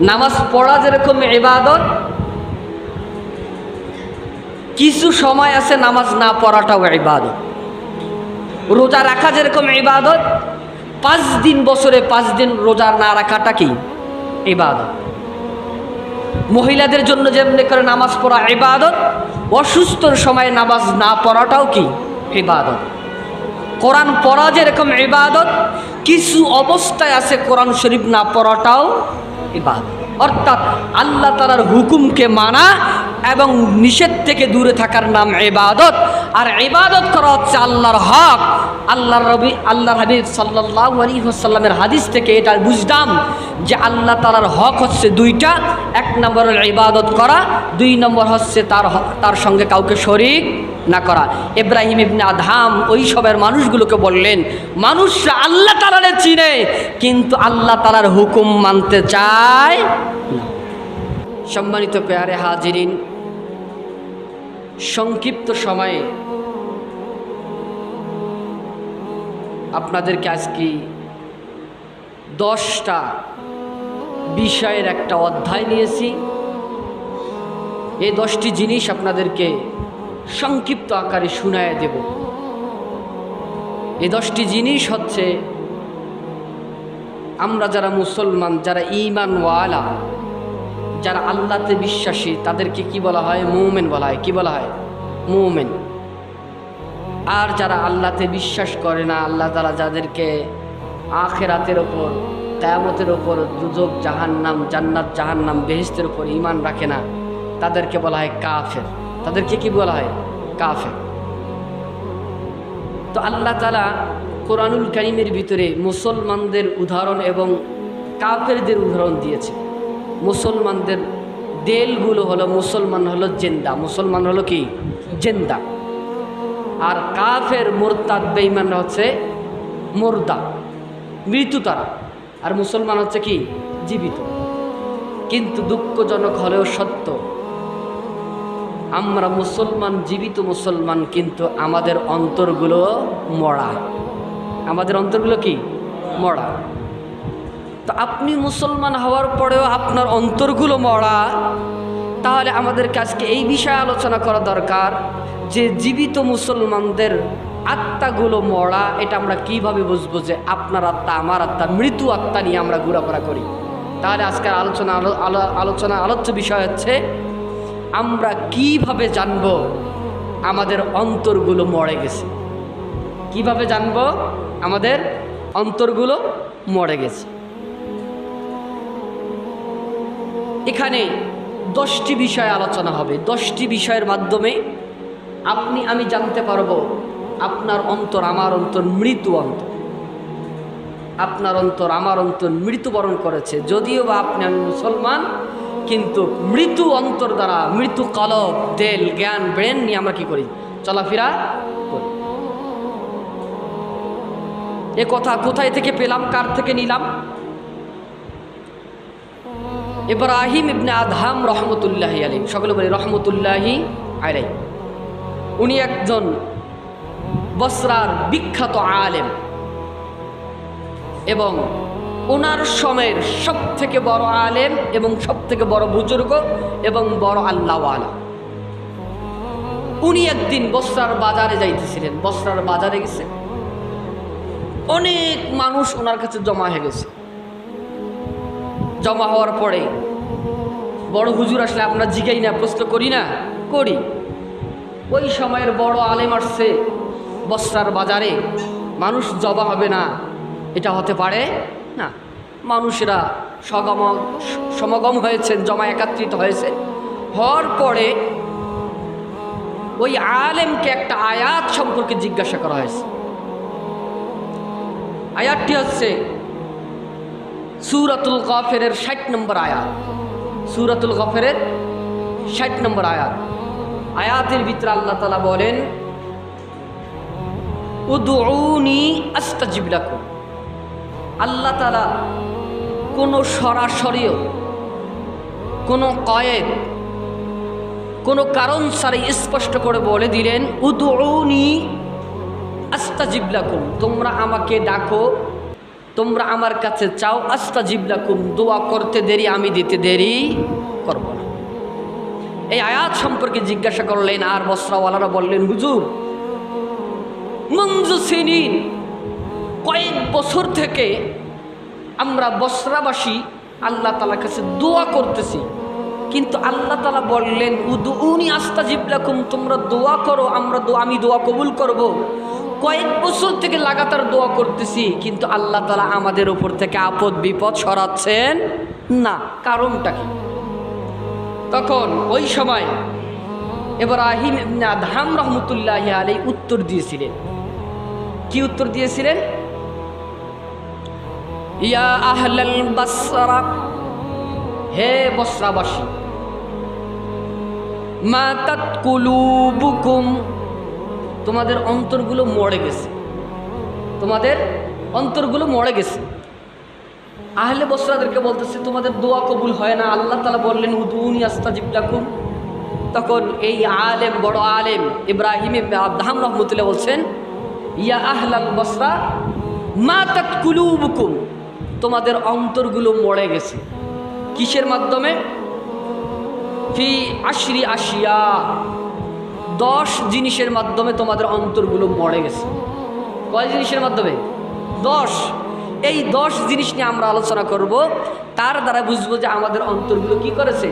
নামাজ পড়া যেরকম ইবাদত, কিছু সময় আছে নামাজ না পড়াটাও ইবাদত। রোজা রাখা যেরকম ইবাদত, 5 দিন বছরে 5 দিন রোজা না রাখাটা কি ইবাদত। মহিলাদের জন্য যেমনি করে নামাজ পড়া ইবাদত, অসুস্থর সময় নামাজ না পড়াটাও কি ইবাদত। কোরআন পড়া যেরকম ইবাদত, কিছু অবস্থায় আছে কোরআন শরীফ না পড়াটাও ইবাদত। অর্থাৎ আল্লাহ তাআলার হুকুমকে মানা এবং নিষেধ থেকে দূরে থাকার নাম ইবাদত। আর ইবাদত করা হচ্ছে আল্লাহর হক। আল্লাহর হাবিব সাল্লাল্লাহু আলাইহি ওয়াসাল্লামের হাদিস থেকে এটা বুঝলাম যে আল্লাহ তাআলার হক হচ্ছে 2টা। 1 নম্বর হল ইবাদত করা, 2 নম্বর হচ্ছে তার সঙ্গে কাউকে শরীক না করা। ইব্রাহিম ইবনে আদহাম ওই সবের মানুষগুলোকে বললেন, মানুষরা আল্লাহ তাআলারে চিনে কিন্তু আল্লাহ তাআলার হুকুম মানতে চায় না। সম্মানিত পেয়ারে হাজিরিন, সংক্ষিপ্ত সময়ে আপনাদেরকে আজকে 10টা বিষয়ের একটা অধ্যায় নিয়েছি। এই 10টি জিনিস আপনাদেরকে সংক্ষিপ্ত আকারে শুনায় দেব। এই 10টি জিনিস হচ্ছে আমরা যারা মুসলমান, যারা ঈমানওয়ালা, যারা আল্লাহতে বিশ্বাসী, তাদেরকে কি বলা হয়? মুমিন বলা হয়। কি বলা হয়? মুমিন। আর যারা আল্লাহতে বিশ্বাস করে না, আল্লাহ তাআলা যাদেরকে আখিরাতের ওপর, কিয়ামতের ওপর, দুজক জাহান্নাম, জান্নাত জাহান্নাম, বেহেশতের উপর ঈমান রাখে না, তাদেরকে বলা হয় কাফের। তাদেরকে কি বলা হয়? কাফের। তো আল্লাহ তাআলা কোরআনুল কারীমের ভিতরে মুসলমানদের উদাহরণ এবং কাফেরদের উদাহরণ দিয়েছে। মুসলমানদের দেলগুলো হলো, মুসলমান হলো জিন্দা, মুসলমান হলো কি জিন্দা। আর কাফের মুরতাদ বেঈমান হচ্ছে মুর্দা, মৃত্যু তারা। আর মুসলমান হচ্ছে কি জীবিত। কিন্তু দুঃখজনক হলেও সত্য, আমরা মুসলমান, জীবিত মুসলমান, কিন্তু আমাদের অন্তরগুলো মরা। আমাদের অন্তরগুলো কি মরা। তো আপনি মুসলমান হওয়ার পরেও আপনার অন্তরগুলো মরা, তাহলে আমাদেরকে আজকে এই বিষয়ে আলোচনা করা দরকার যে জীবিত মুসলমানদের আত্মাগুলো মরা। এটা আমরা কিভাবে বুঝবো যে আপনার আত্মা, আমার আত্মা, মৃত্যু আত্মা নিয়ে আমরা ঘোরাফেরা করি? তাহলে আজকের আলোচ্য বিষয় হচ্ছে আমরা কিভাবে জানবো আমাদের অন্তরগুলো মরে গেছে। কিভাবে জানবো আমাদের অন্তরগুলো মরে গেছে? এখানে 10টি বিষয় আলোচনা হবে। 10টি বিষয়ের মাধ্যমে আপনি আমি জানতে পারবো আপনার অন্তর, আমার অন্তর মৃত অন্তর। আপনার অন্তর, আমার অন্তর মৃত্যুবরণ করেছে। যদিও বা আপনি আমি মুসলমান, কিন্তু মৃত্যু অন্তর দ্বারা, মৃত্যু কলব, দেল, জ্ঞান, ব্রেন নিয়ে আমরা কি করি? চলাফেরা করি। এ কথা কোথায় থেকে পেলাম, কার থেকে নিলাম? ইব্রাহিম ইবনে আদহাম রহমতুল্লাহি আলাইহি, সকলে বলি রহমতুল্লাহি আলাইহি। উনি একজন বসরার বিখ্যাত আলেম এবং ওনার সময়ের সব থেকে বড় আলেম এবং সব থেকে বড় বুজুর্গ এবং বড় আল্লাহওয়ালা। উনি একদিন বসরার বাজারে যাইতেছিলেন। বসরার বাজারে গেছে, অনেক মানুষ ওনার কাছে জমা হয়ে গেছে। জমা হওয়ার পরে বড় হুজুর আসলে আমরা জিগাই না, প্রশ্ন করি না? করি। ওই সময়ের বড় আলেম আসছে বসরার বাজারে, মানুষ জমা হবে না এটা হতে পারে না। মানুষেরা সমাগম হয়েছেন, জমা একত্রিত হয়েছে। হওয়ার পরে ওই আলেমকে একটা আয়াত সম্পর্কে জিজ্ঞাসা করা হয়েছে। আয়াতটি হচ্ছে সূরাতুল গাফিরের 60 নম্বর আয়াত। সূরাতুল গাফিরের 60 নম্বর আয়াত। আয়াতের ভিতরে আল্লাহ তাআলা বলেন, উদউনি আস্তাজিব লাকুম। আল্লাহ তাআলা কোনো সরাসরিও, কোনো কয়েদ, কোনো কারণ ছাড়াই স্পষ্ট করে বলে দিলেন, উদউনি আস্তাজিব লাকুম, তোমরা আমাকে ডাকো তোমরা আমার কাছে চাও, আস্তাজিব লাকুম, দোয়া করতে দেরি আমি দিতে দেরি করব না। এই আয়াত সম্পর্কে জিজ্ঞাসা করলেন, আর বসরাওয়ালারা বললেন, হুজুর মুনযু সিনিন, কয়েক বছর থেকে আমরা বসরাবাসী আল্লাহ তাআলার কাছে দোয়া করতেছি, কিন্তু আল্লাহ তাআলা বললেন উদউনি আস্তাজিব লাকুম, তোমরা দোয়া করো, আমি দোয়া কবুল করব। কয়েক বছর থেকে লাগাতার দোয়া করতেছি, কিন্তু আল্লাহ তাআলা আমাদের উপর থেকে আপদ বিপদ সরাচ্ছেন না, কারণটা কি? তখন ওই সময় ইব্রাহিম ইবনে আদহাম রহমতুল্লাহি আলাইহি উত্তর দিয়েছিলেন। কি উত্তর দিয়েছিলেন? ইয়া আহলাল বাসরা, হে বসরাবাসী, মাতাত কুলুবুকুম, তোমাদের অন্তরগুলো মরে গেছে, তোমাদের অন্তরগুলো মরে গেছে। আহলে বসরাদেরকে বলতেছে তোমাদের দোয়া কবুল হয় না, আল্লাহ তাআলা বললেন উদউনি আস্তাজিব লাকুম। তখন এই আলেম, বড় আলেম ইব্রাহিম ইবনে আদহাম রহমতুল্লাহ বলছেন, ইয়া আহলাল বসরা মাতাত কুলুবুকুম, তোমাদের অন্তরগুলো মরে গেছে। কিসের মাধ্যমে? ফি আশরি আশিয়া, 10 জিনিসের মাধ্যমে তোমাদের অন্তরগুলো মরে গেছে। কয় জিনিসের মাধ্যমে? 10। এই 10 জিনিস নিয়ে আমরা আলোচনা করব, তার দ্বারা বুঝবো যে আমাদের অন্তরগুলো কি করেছে,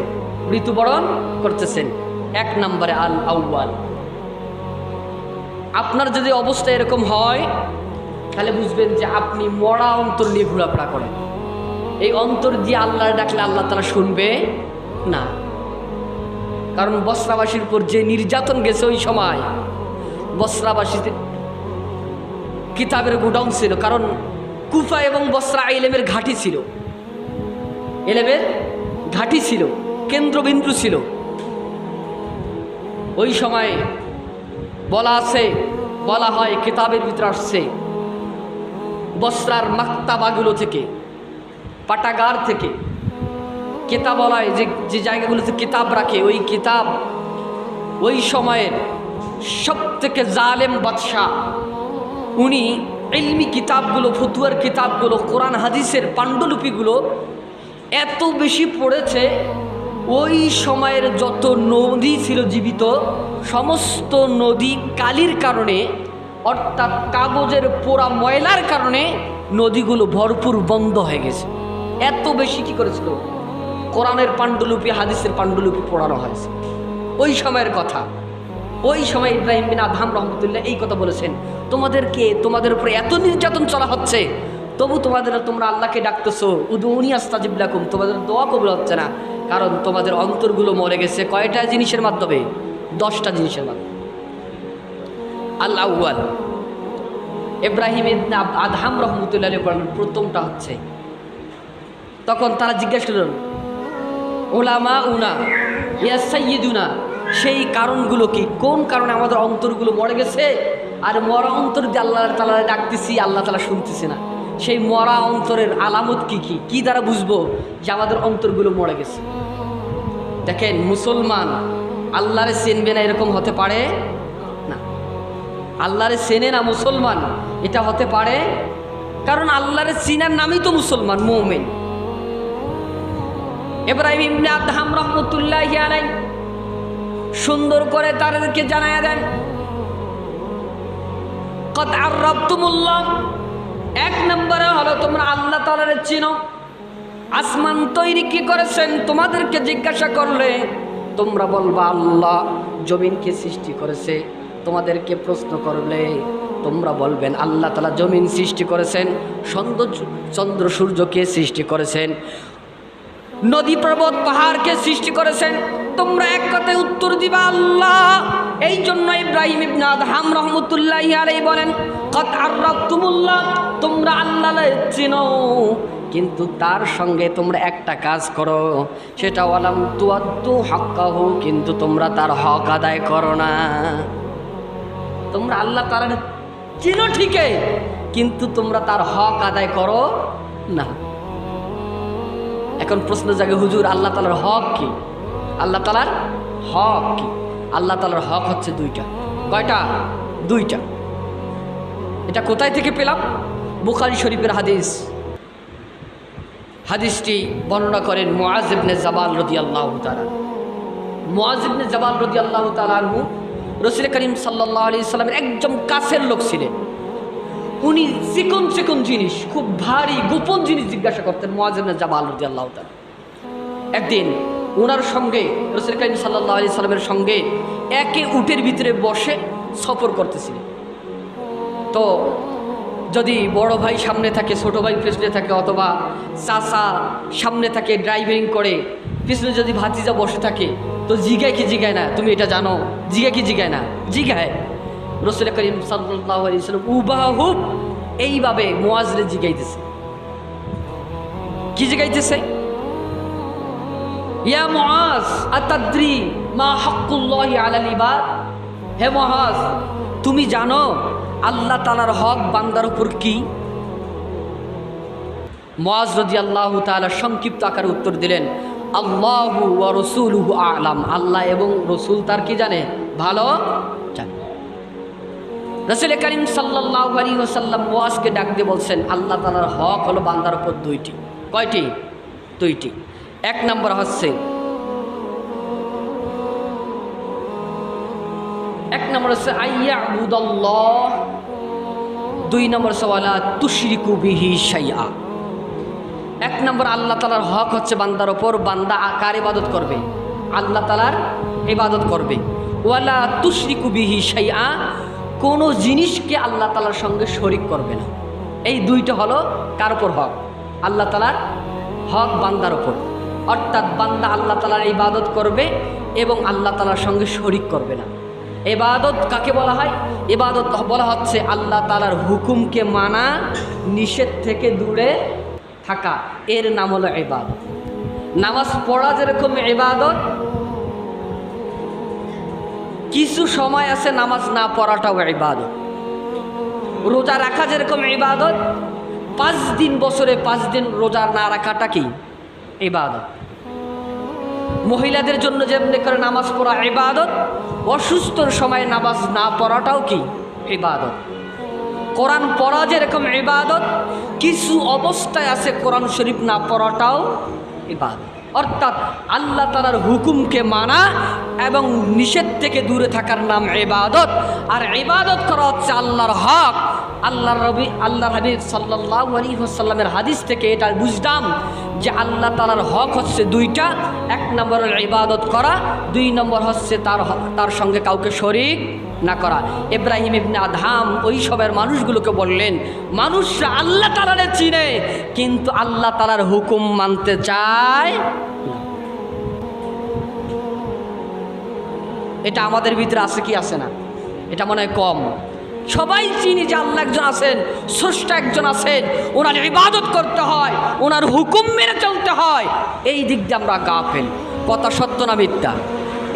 মৃত্যুবরণ করতেছেন। 1 নম্বরে আল আউয়াল, আপনার যদি অবস্থা এরকম হয় তাহলে বুঝবেন যে আপনি মরা অন্তর নিয়ে ঘোরাফেরা করেন। এই অন্তর দিয়ে আল্লাহ ডাকলে আল্লাহ তাআলা শুনবে না, কারণ বসরাবাসীর উপর যে নির্যাতন গেছে ওই সময়, বসরাবাসীতে কিতাবের গোডাউন ছিল, কারণ কুফা এবং বসরা ইলমের ঘাঁটি ছিল, ইলমের ঘাঁটি ছিল, কেন্দ্রবিন্দু ছিল। ওই সময় বলা হয় কিতাবের ভিতরে আসছে, বসরার মাকতাবাগুলো থেকে, পাটাগার থেকে কিতাবালয় যে জায়গাগুলোতে কিতাব রাখে, ওই কিতাব ওই সময়ের সবথেকে জালেম বাদশাহ, উনি ইলমি কিতাবগুলো, ফতুয়ার কিতাবগুলো, কোরআন হাদিসের পাণ্ডুলিপিগুলো এত বেশি পড়েছে, ওই সময়ের যত নদী ছিল জীবিত, সমস্ত নদী কালির কারণে, অর্থাৎ কাগজের পোড়া ময়লার কারণে নদীগুলো ভরপুর বন্ধ হয়ে গেছে। এত বেশি কি করেছিল, কোরআনের পাণ্ডুলিপি, হাদিসের পাণ্ডুলিপি পড়ানো হয়েছে। ওই সময়ের কথা, ওই সময় ইব্রাহিম বিন আদহাম রহমতুল্লাহ এই কথা বলেছেন, তোমাদের উপরে এত নির্যাতন চলা হচ্ছে, তবু তোমরা আল্লাহকে ডাকতেছো, উদউনি আস্তাজিব লাকুম, তোমাদের দোয়া কবুল হচ্ছে না, কারণ তোমাদের অন্তরগুলো মরে গেছে। কয়টা জিনিসের মাধ্যমে? 10টা জিনিসের মাধ্যমে। আল আউয়াল, ইব্রাহিম ইবনে আদহাম রহমতুল্লাহ বলেন, প্রথমটা হচ্ছে, তখন তারা জিজ্ঞাসা করলেন, ওলামা উনা ইয়া সাইয়্যিদুনা, সেই কারণগুলো কি? কোন কারণে আমাদের অন্তরগুলো মরে গেছে? আর মরা অন্তর দিয়ে আল্লাহ তাআলা ডাকতেছি, আল্লাহ তাআলা শুনতেছে না। সেই মরা অন্তরের আলামত কি দ্বারা বুঝবো যে আমাদের অন্তরগুলো মরে গেছে? দেখেন, মুসলমান আল্লাহরে চিনবে না এরকম হতে পারে না। আল্লাহরে চেনে না মুসলমান, এটা হতে পারে, কারণ আল্লাহরে চিনার নামই তো মুসলমান, মুমিন। ইব্রাহিম ইবনে আদহাম রহমতুল্লাহি আলাইহি সুন্দর করে তাদেরকে জানায়া দেন, কদ আররাবতুমুল্লাহ, 1 নম্বরে হলো তোমরা আল্লাহ তাআলারে চিনো। আসমান তৈরি কি করেছেন তোমাদেরকে জিজ্ঞাসা করলে তোমরা বলবা আল্লাহ। জমিনকে সৃষ্টি করেছে, তোমাদেরকে প্রশ্ন করলে তোমরা বলবেন আল্লাহ তাআলা জমিন সৃষ্টি করেছেন, চন্দ্র সূর্যকে সৃষ্টি করেছেন, নদী পর্বত পাহাড়কে সৃষ্টি করেছেন। তোমরা এক কথায় উত্তর দিবা আল্লাহ। এই জন্য ইব্রাহিম ইবনে আদহাম রহমতুল্লাহি আলাইহি বলেন, কদ আররাবতুমুল্লাহ, তোমরা আল্লাহকে চিনো, কিন্তু তার সঙ্গে তোমরা একটা কাজ করো, সেটা ওয়ালাম তুআদ্দু হাক্কাহু, কিন্তু তোমরা তার হক আদায় করো না। তোমরা আল্লাহ তাআলাকে চিনো ঠিকই, কিন্তু তোমরা তার হক আদায় করো না। এখন প্রশ্ন জাগে, হুজুর আল্লাহ তাআলার হক কি? আল্লাহ তাআলার হক কি? আল্লাহ তাআলার হক হচ্ছে 2টা। কয়টা? 2টা। এটা কোথায় থেকে পেলাম? বুখারী শরীফের হাদিস। হাদিসটি বর্ণনা করেন মুআজ ইবনে জাবাল রাদিয়াল্লাহু তাআলা। মুআজ ইবনে জাবাল রাদিয়াল্লাহু তাআলা আনহু রাসূল করিম সাল্লাল্লাহু আলাইহি সাল্লামের একদম কাছের লোক ছিলেন। উনি চিকন চিকন জিনিস, খুব ভারী গোপন জিনিস জিজ্ঞাসা করতেন মুআজ ইবনে জাবাল রাদিয়াল্লাহু তাআলা। একদিন ওনার সঙ্গে রাসূল করিম সাল্লাল্লাহু আলাইহি সাল্লামের সঙ্গে একে উটের ভিতরে বসে সফর করতেছিলেন। তো যদি বড় ভাই সামনে থাকে, ছোট ভাই পিছনে থাকে, অথবা চাচা সামনে থাকে ড্রাইভিং করে, পিছনে যদি ভাতিজা বসে থাকে, তো জিগায় কি জিগায় না, তুমি এটা জানো, জিগায় কি জিগায় না, জিগায়। রাসূল করিম সাল্লাল্লাহু আলাইহি সাল্লাম হুবহু এইভাবে মুআজরে জিগাইতেছে। কি জিগাইতেছে? ইয়া মুআজ আতাদ্রি মা হাক্কুল্লাহি আলাল ইবাদ। হে মুআজ, তুমি জানো আল্লাহ তাআলার হক বান্দার উপর কি? মুআজ রাদিয়াল্লাহু তাআলা সংক্ষিপ্ত আকারে উত্তর দিলেন, আল্লাহু ওয়া রাসূলুহু আ'লাম। আল্লাহ এবং রাসূল তার কি জানে? ভালো জানে। রাসূল করিম সাল্লাল্লাহু আলাইহি ওয়াসাল্লাম মুআজকে ডাক দিয়ে বলছেন, আল্লাহ তাআলার হক হলো বান্দার উপর দুইটি। কয়টি? দুইটি। এক নম্বর হচ্ছে আইয়াবুদাল্লাহ, দুই নম্বর হচ্ছে ওয়ালা তুশরিকু বিহি শাইআ। এক নম্বর আল্লাহ তাআলার হক হচ্ছে বান্দার ওপর, বান্দা কার ইবাদত করবে? আল্লাহ তাআলার ইবাদত করবে। ওয়ালা তুশরিকু বিহি শাইআ, কোনো জিনিসকে আল্লাহ তাআলার সঙ্গে শরীক করবে না। এই দুইটা হলো কার উপর হক? আল্লাহ তাআলার হক বান্দার ওপর। অর্থাৎ বান্দা আল্লাহ তাআলার ইবাদত করবে এবং আল্লাহ তাআলার সঙ্গে শরীক করবে না। ইবাদত কাকে বলা হয়? ইবাদত বলা হচ্ছে আল্লাহ তাআলার হুকুমকে মানা, নিষেধ থেকে দূরে থাকা, এর নাম হলো ইবাদত। নামাজ পড়া যেরকম ইবাদত, কিছু সময় আছে নামাজ না পড়াটাও ইবাদত। রোজা রাখা যেরকম ইবাদত, 5 দিন বছরে 5 দিন রোজা না রাখাটা কি ইবাদত। মহিলাদের জন্য যেমনি করে নামাজ পড়া ইবাদত, অসুস্থর সময় নামাজ না পড়াটাও কি ইবাদত। কোরআন পড়া যেরকম ইবাদত, কিছু অবস্থায় আছে কোরআন শরীফ না পড়াটাও ইবাদত। অর্থাৎ আল্লাহ তাআলার হুকুমকে মানা এবং নিষেধ থেকে দূরে থাকার নাম ইবাদত। আর ইবাদত করা হচ্ছে আল্লাহর হক। আল্লাহ হাবিব সাল্লাল্লাহু আলাইহি ওয়াসাল্লামের হাদিস থেকে এটা বুঝলাম যে আল্লাহ তাআলার হক হচ্ছে দুইটা। এক নম্বর হল ইবাদত করা, 2 নম্বর হচ্ছে তার সঙ্গে কাউকে শরীক না করা। ইব্রাহিম ইবনে আদহাম ওই সবের মানুষগুলোকে বললেন, মানুষরা আল্লাহ তাআলারে চিনে কিন্তু আল্লাহ তাআলার হুকুম মানতে চায় না। এটা আমাদের ভিতরে আছে কি আছে না? এটা মনে হয় কম। সবাই চিনি যে আল্লাহ একজন আছেন, স্রষ্টা একজন আছেন, ওনার ইবাদত করতে হয়, ওনার হুকুম মেনে চলতে হয়। এই দিক দিয়ে আমরা গাফেল। কথা সত্য না মিথ্যা?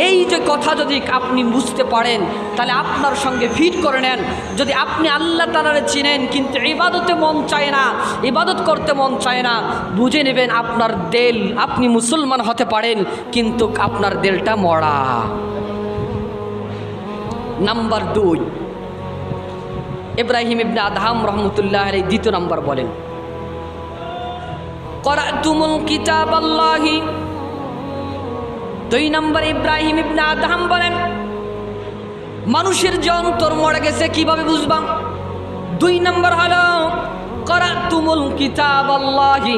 এই যে কথা যদি আপনি বুঝতে পারেন তাহলে আপনার সঙ্গে ফিট করে নেন। যদি আপনি আল্লাহ তাআলারে চিনেন কিন্তু ইবাদতে মন চায় না, ইবাদত করতে মন চায় না, বুঝে নেবেন আপনার দিল, আপনি মুসলমান হতে পারেন কিন্তু আপনার দিলটা মরা। নাম্বার 2, ইব্রাহিম ইবনে আদহাম রহমতুল্লাহ আলাইহি দ্বিতীয় নাম্বার বলেন, করাতুমুল কিতাবাল্লাহি। 2 নম্বর ইব্রাহিম ইবনে আদহাম বলেন, মানুষের যে অন্তর মরে গেছে কিভাবে বুঝবাম? 2 নম্বর হলো করাতুমুল কিতাবাল্লাহি,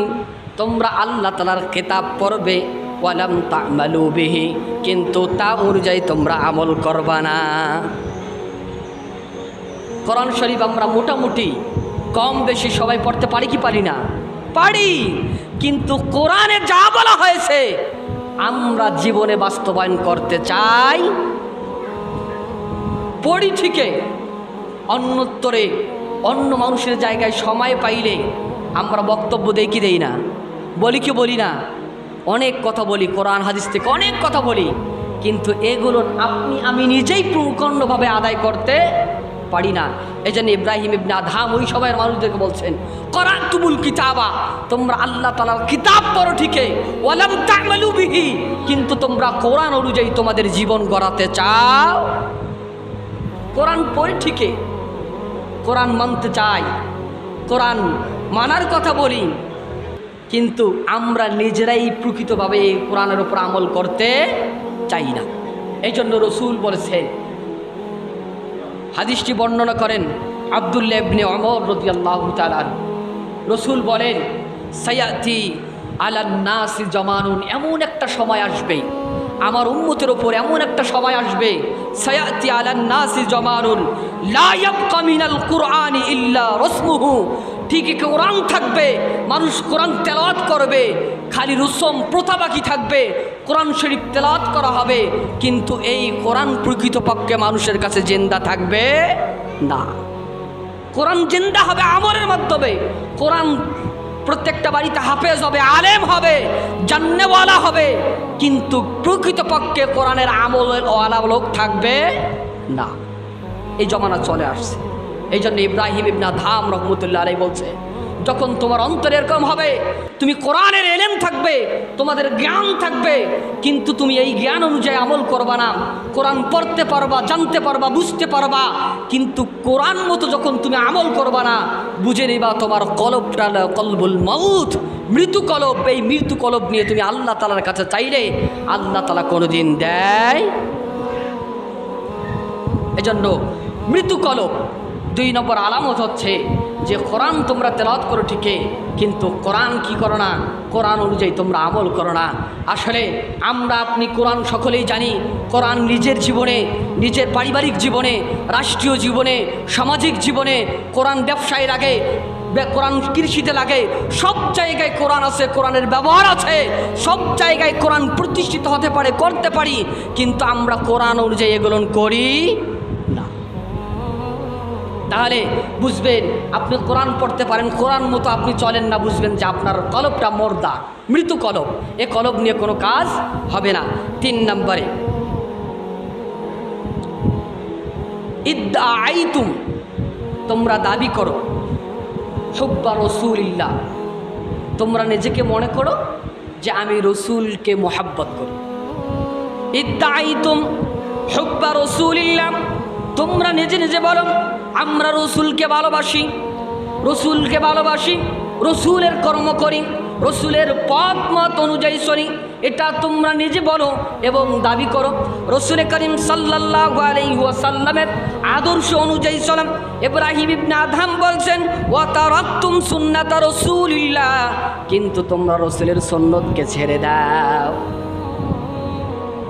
তোমরা আল্লাহ তাআলার কিতাব পড়বে, ওয়ালাম তা'মালু বিহি, কিন্তু তা অনুযায়ী তোমরা আমল করবা না। কোরআন শরীফ আমরা মোটামুটি কম বেশি সবাই পড়তে পারি কি পারি না? পারি। কিন্তু কোরআনে যা বলা হয়েছে আমরা জীবনে বাস্তবায়ন করতে চাই, পড়ি ঠিকই, অন্যত্তরে অন্য মানুষের জায়গায় সময় পাইলে আমরা বক্তব্য দেই কি দেই না? বলি কি বলি না? অনেক কথা বলি, কোরআন হাদিস থেকে অনেক কথা বলি, কিন্তু এগুলো আমি নিজেই পূর্ণভাবে আদায় করতে পারি না। এজন্য ইব্রাহিম ইবনে আদহাম ওই সবাইয়ের মানুষদেরকে বলছেন, করাতুমুল কিতাবা, তোমরা আল্লাহ তাআলার কিতাব পড়ো ঠিকই, ওয়ালাম তা'মালু বিহি, কিন্তু তোমরা কোরআন অনুযায়ী তোমাদের জীবন গড়াতে চাও। কোরআন পড়ি ঠিকই, কোরআন মানতে চাই, কোরআন মানার কথা বলি, কিন্তু আমরা নিজেরাই প্রকৃতভাবে এই কোরআনের উপর আমল করতে চাই না। এই জন্য রসুল বলেছেন, হাদিসটি বর্ণনা করেন আব্দুল্লাহ ইবনে ওমর রাদিয়াল্লাহু তাআলা আনহু। রসুল বলেন, সায়াতি আলান নাসি জামানুন, এমন একটা সময় আসবে আমার উম্মতের ওপর, এমন একটা সময় আসবে, সায়াতি আলান নাসি জামানুন লা ইয়াবকা মিনাল কুরআনি ইল্লা রাসমুহু, ঠিকই কোরআন থাকবে, মানুষ কোরআন তেলাওয়াত করবে, খালি রসম প্রথা বাকি থাকবে, কোরআন শরীফ তেলাওয়াত করা হবে, কিন্তু এই কোরআন প্রকৃতপক্ষে মানুষের কাছে জিন্দা থাকবে না। কোরআন জিন্দা হবে আমলের মাধ্যমে। কোরআন প্রত্যেকটা বাড়িতে হাফেজ হবে, আলেম হবে, জান্নেওয়ালা হবে, কিন্তু প্রকৃতপক্ষে কোরআনের আমলের ওয়ালা লোক থাকবে না। এই জমানা চলে আসছে। এই জন্য ইব্রাহিম ইবনে আদহাম রহমতুল্লাহ আলাইহি বলছে, যখন তোমার অন্তরে এরকম হবে, তুমি কোরআনের এলেম থাকবে, তোমাদের জ্ঞান থাকবে, কিন্তু তুমি এই জ্ঞান অনুযায়ী আমল করবা না। কোরআন পড়তে পারবা, জানতে পারবা, বুঝতে পারবা, কিন্তু কোরআন মতো যখন তুমি আমল করবা না, বুঝে নিবা তোমার কলবটা কলবুল মাউত, মৃত্যু কলব। এই মৃত্যু কলব নিয়ে তুমি আল্লাহ তাআলার কাছে চাইলে আল্লাহ তাআলা কোনোদিন দেয়। এজন্য মৃত্যু কলব 2 নম্বর আলামত হচ্ছে যে কোরআন তোমরা তেলাওয়াত করো ঠিকই, কিন্তু কোরআন কি করো না, কোরআন অনুযায়ী তোমরা আমল করো না। আসলে আমরা আপনি কোরআন সকলেই জানি, কোরআন নিজের জীবনে, নিজের পারিবারিক জীবনে, রাষ্ট্রীয় জীবনে, সামাজিক জীবনে, কোরআন ব্যবসায় লাগে, কোরআন কৃষিতে লাগে, সব জায়গায় কোরআন আছে, কোরআনের ব্যবহার আছে, সব জায়গায় কোরআন প্রতিষ্ঠিত হতে পারে, করতে পারি, কিন্তু আমরা কোরআন অনুযায়ী এগুলো করি না। তাহলে বুঝবেন, আপনি কোরআন পড়তে পারেন, কোরআন মতো আপনি চলেন না, বুঝবেন যে আপনার কলবটা মর্দা, মৃত্যু কলব। এ কলব নিয়ে কোনো কাজ হবে না। 3 নম্বরে, ইদ্দাআইতুম, তোমরা দাবি করো, হুব্বা রাসূলিল্লাহ, তোমরা নিজেকে মনে করো যে আমি রসুলকে মোহাব্বত করি। ইদ্দাআইতুম হুব্বা রাসূলিল্লাহ, তোমরা নিজে নিজে বলো আমরা রসুলকে ভালোবাসি, রসুলকে ভালোবাসি, রসুলের কর্ম করি, রসুলের পথ মত অনুযায়ী চলি, এটা তোমরা নিজে বলো এবং দাবি করো। রসুল করিম সাল্লাল্লাহু আলাইহি ওয়াসাল্লামের আদর্শ অনুযায়ী চলাম। ইব্রাহিম ইবনে আদহাম বলছেন, ওয়া তারাকতুম সুন্নাতা রাসূলিল্লাহ, কিন্তু তোমরা রসুলের সুন্নতকে ছেড়ে দাও।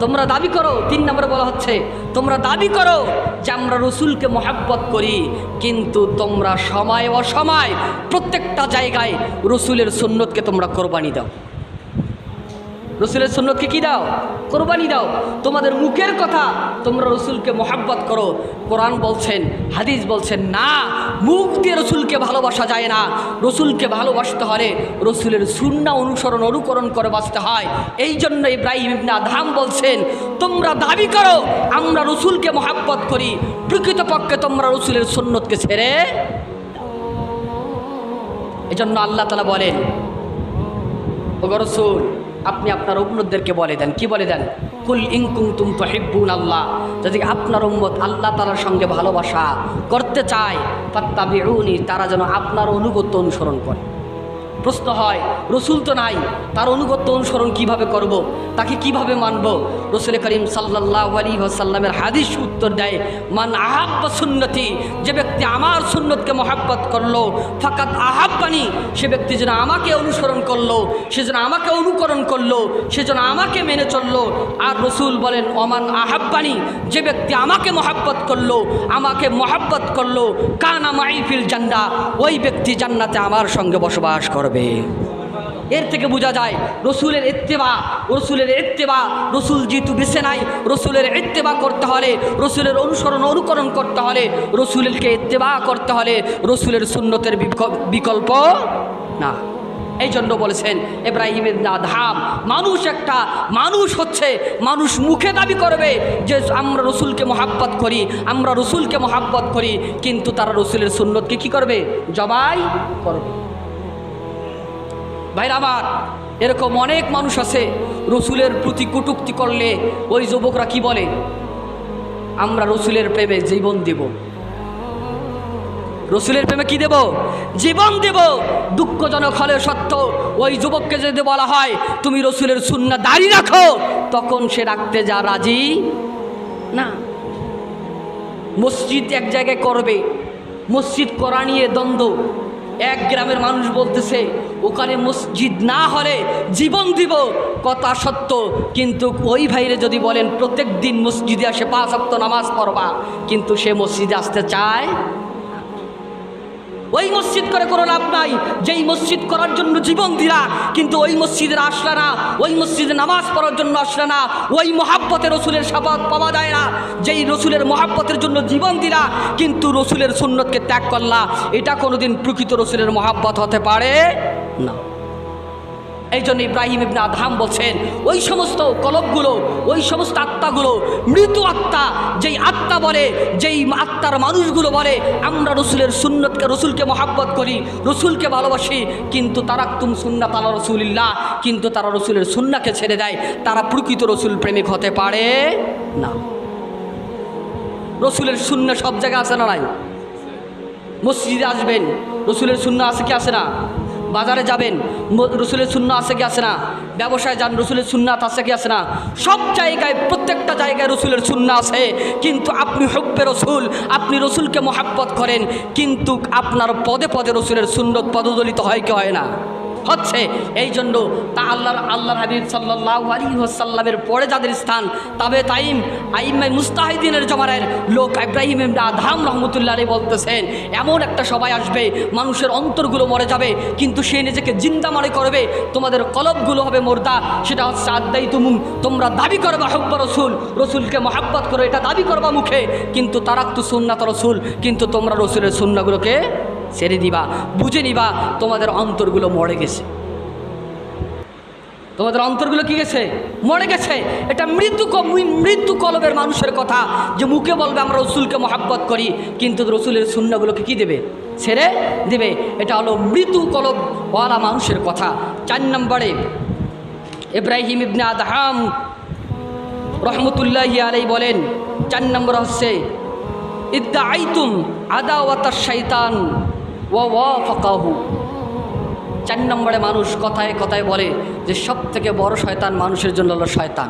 তোমরা দাবি করো, 3 নম্বরে বলা হচ্ছে তোমরা দাবি করো যে আমরা রসুলকে মোহাব্বত করি, কিন্তু তোমরা সময় অসময় প্রত্যেকটা জায়গায় রসুলের সুন্নতকে তোমরা কোরবানি দাও। রসুলের সুন্নতকে কি দাও? কোরবানি দাও। তোমাদের মুখের কথা তোমরা রসুলকে মোহাব্বত করো, কোরআন বলছেন, হাদিস বলছেন না, মুখ দিয়ে রসুলকে ভালোবাসা যায় না। রসুলকে ভালোবাসতে হলে রসুলের সুন্নাহ অনুসরণ অনুকরণ করে বাঁচতে হয়। এই জন্য ইব্রাহিম ইবনে আদহাম বলছেন, তোমরা দাবি করো আমরা রসুলকে মোহাব্বত করি, প্রকৃতপক্ষে তোমরা রসুলের সুন্নতকে ছেড়ে। এই জন্য আল্লাহ তাআলা বলেন, ওগো রসুল, আপনি আপনার উম্মতদেরকে বলে দেন, কি বলে দেন? কুল ইন কুনতুম তুহিব্বুনাল্লাহ, যদি আপনার উম্মত আল্লাহ তাআলার সঙ্গে ভালোবাসা করতে চায়, ফাত্তাবিউনি, তারা যেন আপনার অনুগত্য অনুসরণ করে। প্রশ্ন হয়, রসুল তো নাই, তার অনুগত্য অনুসরণ কিভাবে করব, তাকে কিভাবে মানব? রসুল করিম সাল্লাল্লাহু আলাইহি ওয়াসাল্লামের হাদিস উত্তর দেয়, মান আহাব্বা সুন্নতি, যে ব্যক্তি আমার সুন্নতকে মহাব্বত করলো, ফাকাত আহাব্বানি, সে ব্যক্তি যেন আমাকে অনুসরণ করলো, সে যেন আমাকে অনুকরণ করলো, সে যেন আমাকে মেনে চললো। আর রসুল বলেন, ওমান আহাব্বানি, যে ব্যক্তি আমাকে মহাব্বত করলো, আমাকে মহাব্বত করলো, কানা মাই ফিল জান্নাহ, ওই ব্যক্তি জান্নাতে আমার সঙ্গে বসবাস করবে। এর থেকে বোঝা যায় রসুলের ইত্তেবা, রসুলের ইত্তেবা, রসুল যেহেতু বেছে নাই, রসুলের ইত্তেবা করতে হলে, রসুলের অনুসরণ অনুকরণ করতে হলে, রসুলকে ইত্তেবা করতে হলে রসুলের সুন্নতের বিকল্প না। এই জন্য বলেছেন ইব্রাহিম ইবনে আদহাম, মানুষ হচ্ছে মানুষ মুখে দাবি করবে যে আমরা রসুলকে মহাব্বত করি, আমরা রসুলকে মহাব্বত করি, কিন্তু তারা রসুলের সুন্নতকে কি করবে? জবাই করবে। ভাইরা আমার, এরকম অনেক মানুষ আছে, রসুলের প্রতি কটূক্তি করলে ওই যুবকরা কি বলে? আমরা রসুলের প্রেমে জীবন দেব। রসুলের প্রেমে কি দেব? জীবন দেব। দুঃখজনক হলে সত্য, ওই যুবককে যদি বলা হয় তুমি রসুলের সুন্নাহ দাঁড়িয়ে রাখো, তখন সে রাখতে যা রাজি না। মসজিদ এক জায়গায় করবে, মসজিদ করা নিয়ে দ্বন্দ্ব। এক গ্রামের মানুষ বলতেছে ওখানে মসজিদ না হলে জীবন দিব, কথা সত্য, কিন্তু ওই ভাইরে যদি বলেন প্রত্যেক দিন মসজিদে আসে 5 ওয়াক্ত নামাজ পড়বা, কিন্তু সে মসজিদে আসতে চায়। ওই মসজিদ করে কোনো লাভ নাই, যেই মসজিদ করার জন্য জীবন দিলা কিন্তু ওই মসজিদের আসলে না, ওই মসজিদে নামাজ পড়ার জন্য আসলে না, ওই মহাব্বতে রসুলের শাফাত পাওয়া যায় না। যেই রসুলের মহাব্বতের জন্য জীবন দিলা কিন্তু রসুলের সুন্নতকে ত্যাগ করলা, এটা কোনোদিন প্রকৃত রসুলের মহাব্বত হতে পারে না। এই জন্য ইব্রাহিম ইবনে আদহাম বলছেন ওই সমস্ত কলবগুলো, ওই সমস্ত আত্মাগুলো মৃত আত্মা, যেই আত্মা বলে, যেই আত্মার মানুষগুলো বলে আমরা রসুলের সুন্নতকে, রসুলকে মহাব্বত করি, রসুলকে ভালোবাসি, কিন্তু তারাকতুম সুন্নাত আলা রাসূলিল্লাহ, কিন্তু তারা রসুলের সুন্নাহকে ছেড়ে দেয়, তারা প্রকৃত রসুল প্রেমিক হতে পারে না। রসুলের সুন্নাহ সব জায়গায় আছে না নাই? মসজিদে আসবেন রসুলের সুন্নাহ আছে কি আছে না? বাজারে যাবেন রসুলের সুন্নাহ আছে কি আছে না? ব্যবসায় যান রসুলের সুন্নাত আছে কি আছে না? সব জায়গায়, প্রত্যেকটা জায়গায় রসুলের সুন্নাহ আছে। কিন্তু আপনি হুব্বে রসুল, আপনি রসুলকে মহাব্বত করেন, কিন্তু আপনার পদে পদে রসুলের সুন্নত পদদলিত হয় কি হয় না? হচ্ছে। এই জন্য তা আল্লাহর হাবিব সাল্লাল্লাহু আলাইহি ওয়াসাল্লামের পরে যাদের স্থান, তাবে তাইম আইম্মায়ে মুস্তাহিদিনের জমানার লোক ইব্রাহিম ইবনে আদহাম রাহমাতুল্লাহ আলাইহি বলতেছেন এমন একটা সবাই আসবে মানুষের অন্তরগুলো মরে যাবে, কিন্তু সে নিজেকে জিন্দা মনে করবে, তোমাদের কলবগুলো হবে মুর্দা। সেটা হচ্ছে আদাইতুমুম, তোমরা দাবি করবা হুব্বা রসুল, রসুলকে মহাব্বত করো, এটা দাবি করবা মুখে, কিন্তু তারাকতু সুন্নাত রসুল, কিন্তু তোমরা রসুলের সুন্নাহগুলোকে ছেড়ে দিবা। বুঝে নিবা তোমাদের অন্তরগুলো মরে গেছে, তোমাদের অন্তরগুলো কি গেছে? মরে গেছে। এটা মৃত্যু কলবের মানুষের কথা, যে মুখে বলবে আমরা রসুলকে মহাব্বত করি, কিন্তু রসুলের সুন্নাহগুলোকে কি দেবে? ছেড়ে দেবে। এটা হলো মৃত্যু কলব ওয়ালা মানুষের কথা। 4 নম্বরে ইব্রাহিম ইবনে আদহাম রহমতুল্লাহি আলাইহি বলেন, 4 নম্বর হচ্ছে ইদ্দাআইতুম আদাওয়াতাশ শাইতান ওয়া ওয়াফাকাহু। 4 নম্বরে মানুষ কথায় কথায় বলে যে সব থেকে বড় শয়তান মানুষের জন্য হলো শয়তান।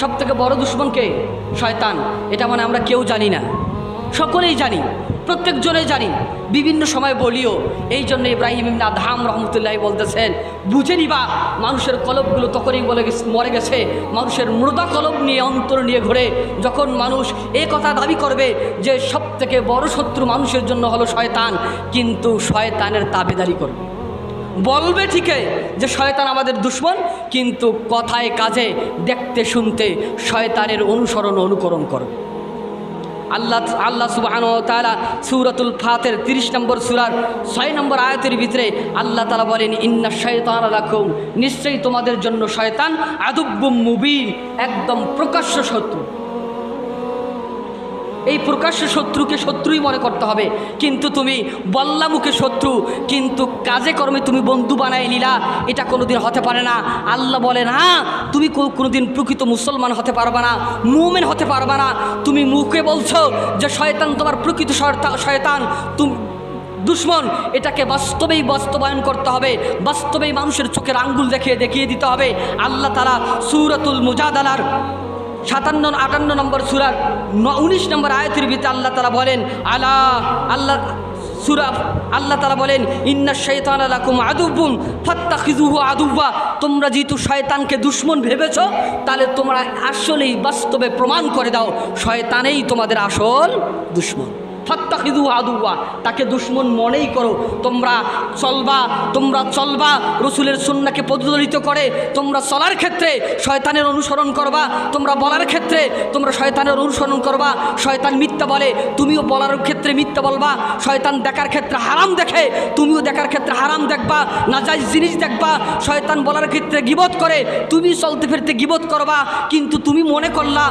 সব থেকে বড় দুশ্মনকে শয়তান, এটা মানে আমরা কেউ জানি না, সকলেই জানি, প্রত্যেকজনেই জানি, বিভিন্ন সময় বলিও। এই জন্য ইব্রাহিম ইবনে আদহাম রহমতুল্লাহ বলতেছেন বুঝে নিবা মানুষের কলবগুলো তখনই মরে গেছে, মানুষের মুর্দা কলব নিয়ে অন্তর নিয়ে ঘুরে যখন মানুষ এই কথা দাবি করবে যে সব থেকে বড় শত্রু মানুষের জন্য হলো শয়তান, কিন্তু শয়তানের তাবেদারি করবে, বলবে ঠিকই যে শয়তান আমাদের দুশ্মন, কিন্তু কথায় কাজে দেখতে শুনতে শয়তানের অনুকরণ করবে। আল্লাহ সুবহানাহু ওয়া তাআলা সূরাতুল ফাতির 30 নম্বর সূরার 6 নম্বর আয়াতের ভিতরে আল্লাহ তাআলা বলেন ইন্নাশ শাইতানা লাকুম, নিশ্চয়ই তোমাদের জন্য শয়তান আদুব্বুম মুবিন, একদম প্রকাশ্য শত্রু। এই প্রকাশ্য শত্রুকে শত্রুই মনে করতে হবে, কিন্তু তুমি বল্লা মুখে শত্রু, কিন্তু কাজে কর্মে তুমি বন্ধু বানাই নিলা, এটা কোনোদিন হতে পারে না। আল্লাহ বলেন হ্যাঁ, তুমি কোনোদিন প্রকৃত মুসলমান হতে পারবে না, মুমিন হতে পারবে না। তুমি মুখে বলছো যে শয়তান তোমার প্রকৃত শয়তান, তুমি দুশ্মন, এটাকে বাস্তবেই বাস্তবায়ন করতে হবে, বাস্তবেই মানুষের চোখের আঙ্গুল দেখিয়ে দিতে হবে। আল্লাহ তাআলা সূরাতুল মুজাদালার 57-58 নম্বর সূরার 19 নম্বর আয়াতের ভিতরে আল্লাহ তাআলা বলেন আল্লাহ তাআলা বলেন ইন্নাশ শাইতানা লাকুম আদুব্বুন ফাত্তাখিযুহু আদুব্বা, তোমরা যেহেতু শয়তানকে দুশ্মন ভেবেছো, তাহলে তোমরা আসলেই বাস্তবে প্রমাণ করে দাও শয়তানেই তোমাদের আসল দুশ্মন। ফাত্তাখিযুহু আদুব্বা, তাকে দুশ্মন মনেই করো। তোমরা চলবা রসুলের সুন্নাহকে পদদলিত করে, তোমরা চলার ক্ষেত্রে শয়তানের অনুসরণ করবা, তোমরা বলার ক্ষেত্রে তোমরা শয়তানের অনুসরণ করবা। শয়তান মিথ্যা বলে, তুমিও বলার ক্ষেত্রে মিথ্যা বলবা। শয়তান দেখার ক্ষেত্রে হারাম দেখে, তুমিও দেখার ক্ষেত্রে হারাম দেখবা, নাজায়েজ জিনিস দেখবা। শয়তান বলার ক্ষেত্রে গীবত করে, তুমি চলতে ফিরতে গীবত করবা, কিন্তু তুমি মনে করলা,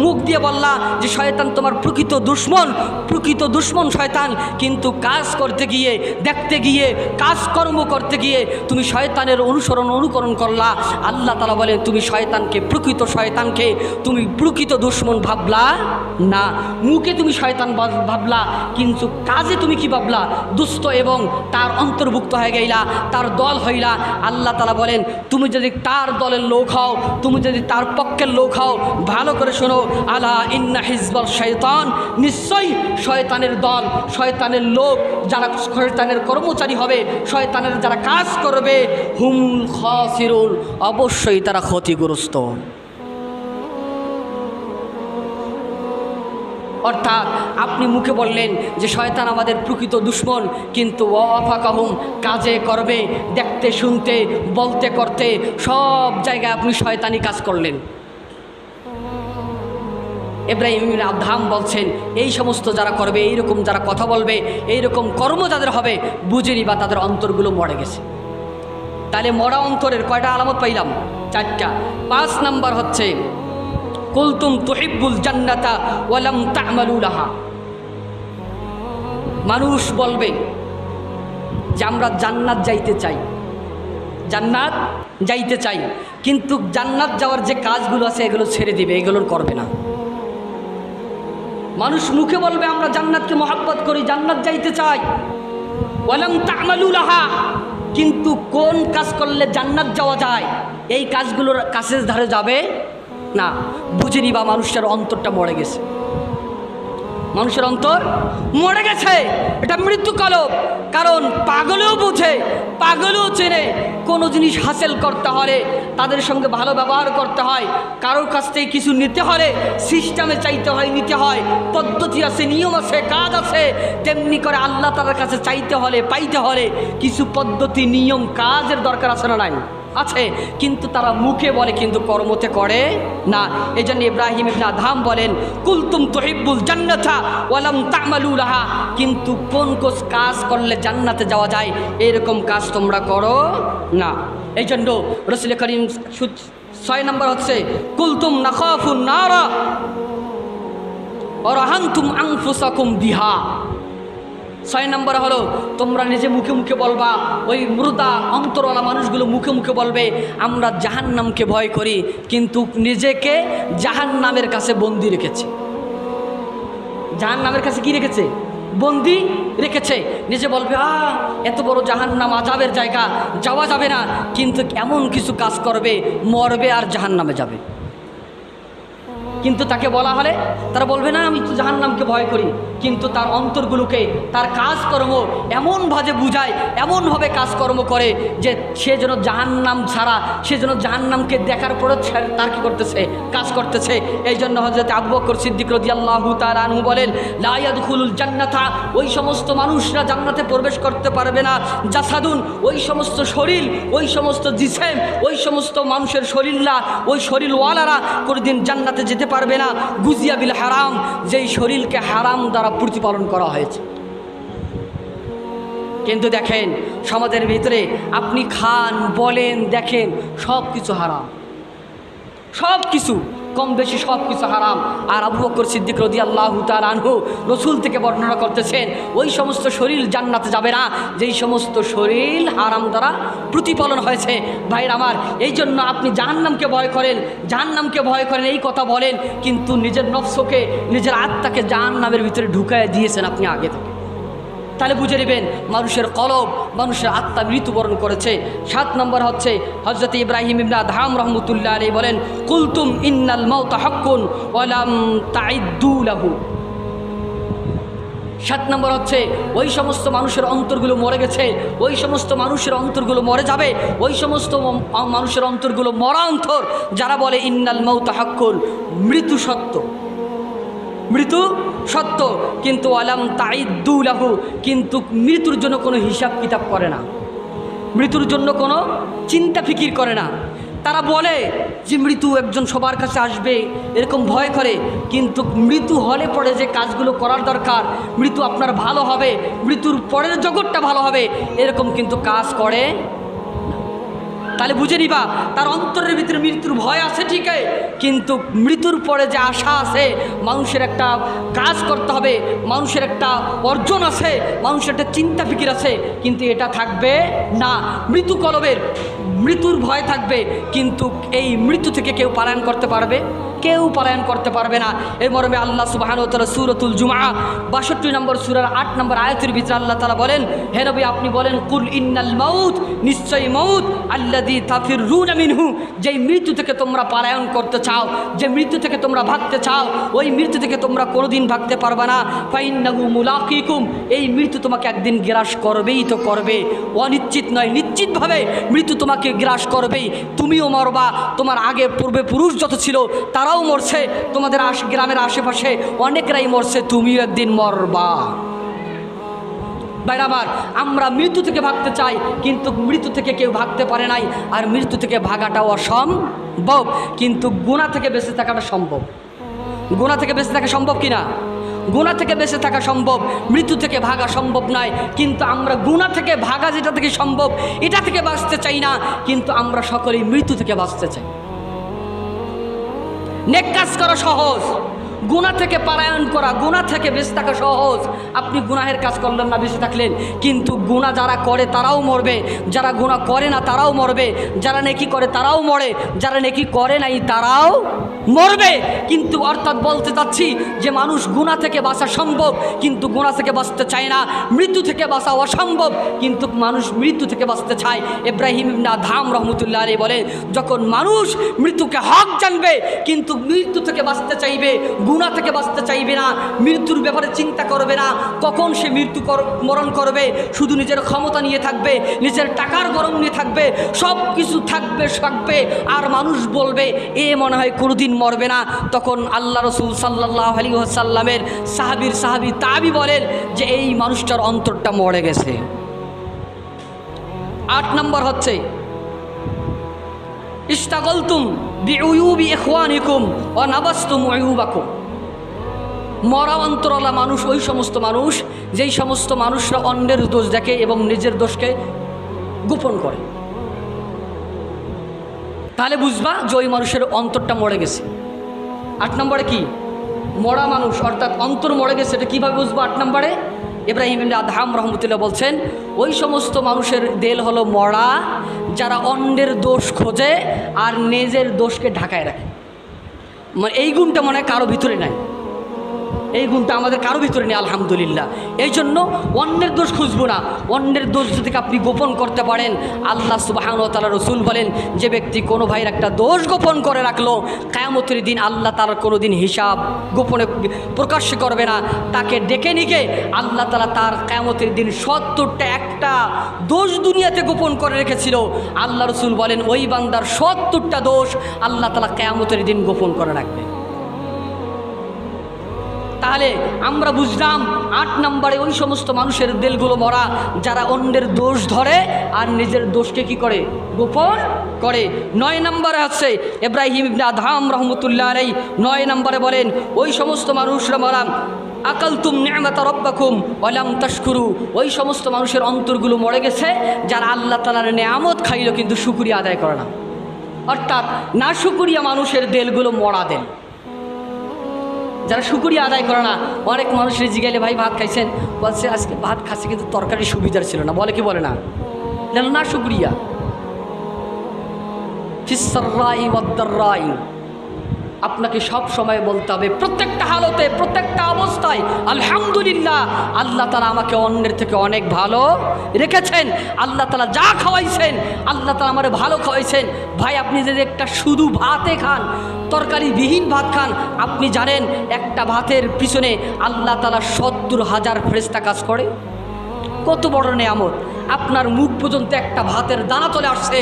মুখ দিয়ে বললা যে শয়তান তোমার প্রকৃত দুশ্মন, প্রকৃত প্রকৃত দুশ্মন শয়তান, কিন্তু কাজ করতে গিয়ে, দেখতে গিয়ে, কাজকর্ম করতে গিয়ে তুমি শয়তানের অনুকরণ করলা। আল্লাহ তাআলা বলেন তুমি শয়তানকে, প্রকৃত শয়তানকে তুমি প্রকৃত দুশ্মন ভাবলা না। মুখে তুমি শয়তান ভাবলা, কিন্তু কাজে তুমি কি ভাবলা? দুষ্ট এবং তার অন্তর্ভুক্ত হয়ে গেলা, তার দল হইলা। আল্লাহ তাআলা বলেন তুমি যদি তার দলের লোক হও, তুমি যদি তার পক্ষের লোক হও, ভালো করে শোনো, আলা ইন্না হিজবাল শয়তান, নিশ্চয়ই শয়তানের দল, শয়তানের লোক, যারা শয়তানের কর্মচারী হবে, শয়তানের যারা কাজ করবে, হুমুল খাসিরুন, অবশ্যই তারা ক্ষতিগ্রস্ত। অর্থাৎ আপনি মুখে বললেন যে শয়তান আমাদের প্রকৃত দুশ্মন, কিন্তু ওয়াফাকাহুম, কাজে করবে, দেখতে শুনতে বলতে করতে সব জায়গায় আপনি শয়তানি কাজ করলেন। ইব্রাহিম ইবনে আদহাম বলছেন এই সমস্ত যারা করবে, এইরকম যারা কথা বলবে, এইরকম কর্ম যাদের হবে, বুঝে নিবা তাদের অন্তরগুলো মরে গেছে। তাহলে মরা অন্তরের কয়টা আলামত পাইলাম? 4টা। 5 নাম্বার হচ্ছে কুলতুম তুহিব্বুল জান্নাতা ওয়া লাম তা'মালু লাহা। মানুষ বলবে যে আমরা জান্নাত যাইতে চাই, জান্নাত যাইতে চাই, কিন্তু জান্নাত যাওয়ার যে কাজগুলো আছে এগুলো ছেড়ে দিবে, এগুলো করবে না। মানুষ মুখে বলবে আমরা জান্নাতকে মহব্বত করি, জান্নাত যাইতে চাই, ওয়া লাম তা'মালু লাহা, কিন্তু কোন কাজ করলে জান্নাত যাওয়া যায় এই কাজগুলোর কাছের ধারে যাবে না। বুঝে নিবা মানুষের অন্তরটা মরে গেছে, মানুষের অন্তর মরে গেছে। এটা মৃত্যু কলব। কারণ পাগলেও বুঝে, পাগলেও চেনে, কোনো জিনিস হাসিল করতে হলে তাদের সঙ্গে ভালো ব্যবহার করতে হয়, কারোর কাছ থেকে কিছু নিতে হলে সিস্টেমে চাইতে হয়, নিতে হয়, পদ্ধতি আছে, নিয়ম আছে, কাজ আছে। তেমনি করে আল্লাহ তাআলার কাছে চাইতে হলে, পাইতে হলে কিছু পদ্ধতি, নিয়ম, কাজের দরকার আছে না নাই? আছে। কিন্তু তারা মুখে বলে কিন্তু কর্মতে করে না। এই জন্য ইব্রাহিম ইবনে আদহাম বলেন কুলতুম তুহিব্বুল জান্নাতা ওয়া লাম তা'মালু লাহা, কিন্তু কোন কোন কাজ করলে জান্নাতে যাওয়া যায় এরকম কাজ তোমরা করো না। এই জন্য রাসূল করিম 6 নম্বর হচ্ছে কুলতুম নাখাফুন নারা ওয়া রাহানতুম আনফুসাকুম বিহা। 6 নম্বর হলো তোমরা নিজে মুখে মুখে বলবা, ওই মুর্দা অন্তরওয়ালা মানুষগুলো মুখে মুখে বলবে আমরা জাহান্নামকে ভয় করি, কিন্তু নিজেকে জাহান্নামের কাছে বন্দি রেখেছে। জাহান্নামের কাছে কি রেখেছে? বন্দি রেখেছে। নিজে বলবে এত বড় জাহান্নাম, আযাবের জায়গা, যাওয়া যাবে না, কিন্তু এমন কিছু কাজ করবে, মরবে আর জাহান্নামে যাবে। কিন্তু তাকে বলা হলে তারা বলবে না আমি তো জাহান্নামকে ভয় করি, কিন্তু তার অন্তরগুলোকে, তার কাজকর্ম এমনভাবে বুঝায়, এমনভাবে কাজকর্ম করে যে সে যেন জাহান্নাম ছাড়া, সে যেন জাহান্নামকে দেখার পরে তার কী করতেছে? কাজ করতেছে। এই জন্য হযরত আবু বকর সিদ্দিক রাদিয়াল্লাহু তাআলা আনহু বলেন লা ইয়াদখুলুল জান্নাতা, ওই সমস্ত মানুষরা জান্নাতে প্রবেশ করতে পারবে না, জাসাদুন, ওই সমস্ত শরীর, ওই সমস্ত জিসেম, ওই সমস্ত মানুষের শরীররা, ওই শরীরওয়ালারা কোনোদিন জান্নাতে যেতে পারবে না, গুজিয়া বিল হারাম, যেই শরীরকে হারাম দ্বারা প্রতিপালন করা হয়েছে। কিন্তু দেখেন সমাজের ভিতরে আপনি খান, বলেন, দেখেন সব কিছু হারাম, সব কিছু কম বেশি সব কিছু হারাম। আর আবু বকর সিদ্দিক রাদিয়াল্লাহু তাআলা আনহু রাসূল থেকে বর্ণনা করতেছেন ওই সমস্ত শরীর জান্নাতে যাবে না যেই সমস্ত শরীর হারাম দ্বারা প্রতিপালন হয়েছে। ভাইরা আমার, এই জন্য আপনি জাহান্নামকে ভয় করেন, জাহান্নামকে ভয় করেন এই কথা বলেন, কিন্তু নিজের নফসকে, নিজের আত্মাকে জাহান্নামের ভিতরে ঢুকায় দিয়েছেন আপনি আগে থেকে। তাহলে বুঝে নেবেন মানুষের কলব, মানুষের আত্মা মৃত্যুবরণ করেছে। 7 নম্বর হচ্ছে হযরত ইব্রাহিম ইবনে আদহাম রাহমাতুল্লাহ আলাইহি বলেন কুলতুম ইন্নাল মাউতা হাক্কুন ওয়া লাম তাইদ্দু লাহু। 7 নম্বর হচ্ছে ওই সমস্ত মানুষের অন্তরগুলো মরে গেছে, ওই সমস্ত মানুষের অন্তরগুলো মরে যাবে, ওই সমস্ত মানুষের অন্তরগুলো মরা অন্তর যারা বলে ইন্নাল মাউতা হাক্কুন, মৃত্যু সত্য, মৃত্যু সত্য, কিন্তু আলাম তাইদ্দু লাহু, কিন্তু মৃত্যুর জন্য কোনো হিসাব কিতাব করে না, মৃত্যুর জন্য কোনো চিন্তা ফিকির করে না। তারা বলে যে মৃত্যু একজন সবার কাছে আসবে এরকম ভয় করে, কিন্তু মৃত্যু হলে পরে যে কাজগুলো করার দরকার, মৃত্যু আপনার ভালো হবে, মৃত্যুর পরের জগৎটা ভালো হবে, এরকম কিন্তু কাজ করে। তাহলে বুঝে নিবা তার অন্তরের ভিতরে মৃত্যুর ভয় আছে ঠিকই, কিন্তু মৃত্যুর পরে যে আশা আছে, মানুষের একটা কাজ করতে হবে, মানুষের একটা অর্জন আছে, মানুষের একটা চিন্তা ফিকির আছে, কিন্তু এটা থাকবে না। মৃত্যু কলবের মৃত্যুর ভয় থাকবে, কিন্তু এই মৃত্যু থেকে কেউ পালায়ন করতে পারবে? কেউ পালায়ন করতে পারবে না। এর মর্মে আল্লাহ সুবহানাহু ওয়া তাআলা সূরাতুল জুমআ 62 নম্বর সূরার 8 নম্বর আয়াতের ভিতরে আল্লাহ তাআলা বলেন, হে নবী আপনি বলেন, কুল ইন্নাল মাউত, নিশ্চয়ই মউত, আল্লাযী তাফিরুনা মিনহু, যেই মৃত্যু থেকে তোমরা পালায়ন করতে চাও, যে মৃত্যু থেকে তোমরা ভাগতে চাও, ওই মৃত্যু থেকে তোমরা কোনোদিন ভাগতে পারবে না। ফাইন্নাহু মুলাকিকুম, এই মৃত্যু তোমাকে একদিন গ্রাস করবেই তো করবে, অনিশ্চিত নয়, নিশ্চিতভাবে মৃত্যু তোমাকে গ্রাস করবেই। তুমিও মরবা, তোমার আগে পূর্বে পুরুষ যত ছিল তারাও মরছে, তোমাদের গ্রামের আশেপাশে অনেকরাই মরছে, তুমিও একদিন মরবা। ভাইরা আমার, আমরা মৃত্যু থেকে ভাগতে চাই, কিন্তু মৃত্যু থেকে কেউ ভাগতে পারে নাই, আর মৃত্যু থেকে ভাগাটাও অসম্ভব, কিন্তু গুনাহ থেকে বেঁচে থাকাটা সম্ভব। গুনাহ থেকে বেঁচে থাকা সম্ভব কিনা? গুনাহ থেকে বেঁচে থাকা সম্ভব, মৃত্যু থেকে ভাগা সম্ভব নয়। কিন্তু আমরা গুনাহ থেকে ভাগা যেটা থেকে সম্ভব, এটা থেকে বাঁচতে চাই না, কিন্তু আমরা সকলেই মৃত্যু থেকে বাঁচতে চাই। নেক কাজ করা সহজ, গুনাহ থেকে পালায়ন করা, গুনাহ থেকে বেঁচে থাকা সহজ। আপনি গুনাহের কাজ করলেন না, বেঁচে থাকলেন, কিন্তু গুনাহ যারা করে তারাও মরবে, যারা গুনাহ করে না তারাও মরবে, যারা নেকি করে তারাও মরে, যারা নেকি করে নাই তারাও মরবে। কিন্তু অর্থাৎ বলতে চাচ্ছি যে মানুষ গুনাহ থেকে বাঁচা সম্ভব, কিন্তু গুনাহ থেকে বাঁচতে চায় না। মৃত্যু থেকে বাঁচা অসম্ভব, কিন্তু মানুষ মৃত্যু থেকে বাঁচতে চায়। ইব্রাহিম ইবনে আদহাম রাহমাতুল্লাহ আলাইহি বলেন, যখন মানুষ মৃত্যুকে হক জানবে, কিন্তু মৃত্যু থেকে বাঁচতে চাইবে, গুনাহ থেকে বাঁচতে চাইবে না, মৃত্যুর ব্যাপারে চিন্তা করবে না, কখন সে মরণ করবে, শুধু নিজের ক্ষমতা নিয়ে থাকবে, নিজের টাকার গরম নিয়ে থাকবে, সব কিছু থাকবে, আর মানুষ বলবে এ মনে হয় কোনোদিন মরবে না। তখন আল্লাহ রসুল সাল্লাল্লাহু আলাইহি ওয়াসাল্লামের সাহাবী তাবি বলেন যে এই মানুষটার অন্তরটা মরে গেছে। 8 নম্বর হচ্ছে ইশতাগলতুম বিউয়ুবি ইখওয়ানিকুম ওয়া নাবাসতুম উয়ুবাকুম। মরা অন্তরওয়ালা মানুষ ওই সমস্ত মানুষ, যেই সমস্ত মানুষরা অন্যের দোষ দেখে এবং নিজের দোষকে গোপন করে। তাহলে বুঝবা যে ওই মানুষের অন্তরটা মরে গেছে। 8 নম্বরে কি? মরা মানুষ, অর্থাৎ অন্তর মরে গেছে। এটা কীভাবে বুঝবো? 8 নম্বরে ইব্রাহিম ইবনে আদহাম রাহমাতুল্লাহ বলছেন, ওই সমস্ত মানুষের দেল হলো মরা, যারা অন্যের দোষ খোঁজে আর নিজের দোষকে ঢাকায় রাখে। মানে এই গুণটা মনে হয় কারো ভিতরে নাই, এই গুণটা আমাদের কারো ভিতরে নেই, আলহামদুলিল্লাহ। এই জন্য অন্যের দোষ খুঁজবো না, অন্যের দোষ যদি আপনি গোপন করতে পারেন, আল্লাহ সুবহানাহু ওয়া তাআলা রাসূল বলেন, যে ব্যক্তি কোনো ভাইয়ের একটা দোষ গোপন করে রাখলো, কিয়ামতের দিন আল্লাহ তাআলার কোনো দিন হিসাব গোপনে প্রকাশ করবে না, তাকে ডেকে নিয়ে আল্লাহ তাআলা তার কিয়ামতের দিন 70টা একটা দোষ দুনিয়াতে গোপন করে রেখেছিল, আল্লাহ রাসূল বলেন ওই বান্দার 70টা দোষ আল্লাহ তাআলা কিয়ামতের দিন গোপন করে রাখবে। তাহলে আমরা বুঝলাম 8 নম্বরে ওই সমস্ত মানুষের দিলগুলো মরা, যারা অন্যের দোষ ধরে আর নিজের দোষকে কি করে? গোপন করে। 9 নম্বরে আছে ইব্রাহিম ইবনে আদহাম রাহমাতুল্লাহ আলাইহি 9 নম্বরে বলেন, ওই সমস্ত মানুষরা মরা আকালতুম নি'মাতা রাব্বাকুম ওয়া লাম তাশকুরু, ওই সমস্ত মানুষের অন্তরগুলো মরে গেছে যারা আল্লাহ তাআলার নিয়ামত খাইলো কিন্তু শুকরিয়া আদায় করে না। অর্থাৎ না শুকরিয়া মানুষের দিলগুলো মরা দেন, যারা শুকরিয়া আদায় করে না। অনেক মানুষের জিজ্ঞাসা, ভাই ভাত খাইছেন? বলছে আজকে ভাত খাচ্ছে কিন্তু তরকারি সুবিধার ছিল না। বলে কি বলে না? না শুকরিয়া। ফিসসাররাই ওয়াদ-দাররাই, আপনাকে সব সময় বলতে হবে, প্রত্যেকটা হালতে, প্রত্যেকটা অবস্থায় আলহামদুলিল্লাহ, আল্লাহ তাআলা আমাকে অন্যের থেকে অনেক ভালো রেখেছেন। আল্লাহ তাআলা যা খাওয়াইছেন, আল্লাহ তাআলা আমারে ভালো খাওয়াইছেন। ভাই আপনি যদি একটা শুধু ভাতে খান, তরকারিবিহীন ভাত খান, আপনি জানেন একটা ভাতের পিছনে আল্লাহ তাআলা 70,000 ফেরেশতা কাজ করে। কত বড় নিয়ামত! আপনার মুখ পর্যন্ত একটা ভাতের দানা চলে আসছে,